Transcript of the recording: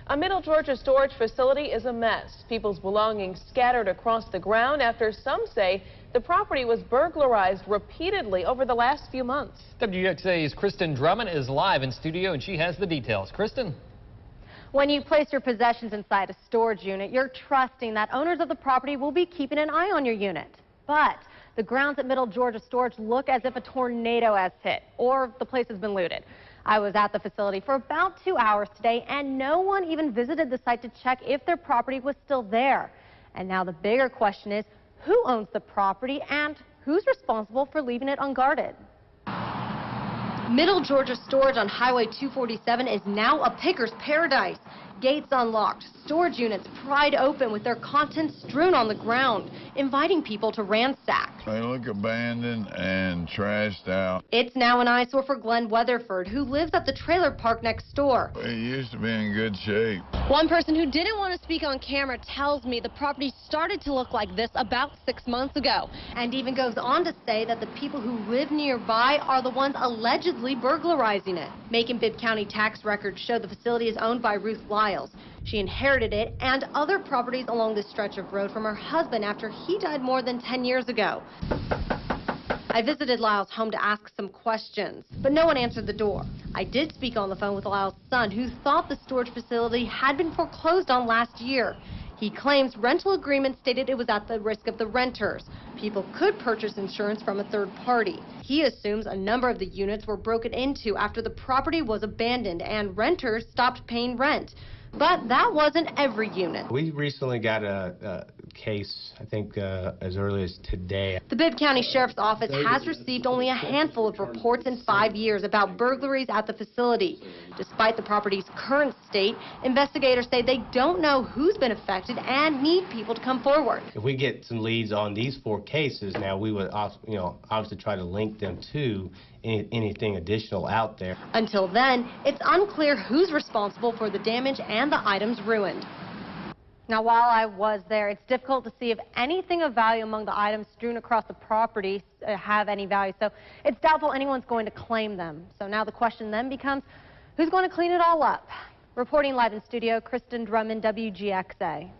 A Middle Georgia storage facility is a mess. People's belongings scattered across the ground after some say the property was burglarized repeatedly over the last few months. WXA's Kristen Drummond is live in studio and she has the details. Kristen? When you place your possessions inside a storage unit, you're trusting that owners of the property will be keeping an eye on your unit. But the grounds at Middle Georgia Storage look as if a tornado has hit or the place has been looted. I was at the facility for about 2 hours today, and no one even visited the site to check if their property was still there. And now the bigger question is, who owns the property and who's responsible for leaving it unguarded? Middle Georgia Storage on Highway 247 is now a picker's paradise. Gates unlocked, storage units pried open with their contents strewn on the ground, inviting people to ransack. They look abandoned and trashed out. It's now an eyesore for Glenn Weatherford, who lives at the trailer park next door. It used to be in good shape. One person who didn't want to speak on camera tells me the property started to look like this about 6 months ago, and even goes on to say that the people who live nearby are the ones allegedly burglarizing it. Macon-Bibb County tax records show the facility is owned by Ruth Lyles. She inherited it and other properties along this stretch of road from her husband after he died more than 10 years ago. I visited Lyles' home to ask some questions, but no one answered the door. I did speak on the phone with Lyles' son, who thought the storage facility had been foreclosed on last year. He claims rental agreements stated it was at the risk of the renters. People could purchase insurance from a third party. He assumes a number of the units were broken into after the property was abandoned and renters stopped paying rent. But that wasn't every unit. We recently got a case, I think, as early as today. The Bibb County Sheriff's Office has received only a handful of reports in 5 years about burglaries at the facility. Despite the property's current state, investigators say they don't know who's been affected and need people to come forward. If we get some leads on these 4 cases, now we would, obviously try to link them to anything additional out there. Until then, it's unclear who's responsible for the damage and the items ruined. Now, while I was there, it's difficult to see if anything of value among the items strewn across the property have any value. So it's doubtful anyone's going to claim them. So now the question then becomes, who's going to clean it all up? Reporting live in studio, Kristen Drummond, WGXA.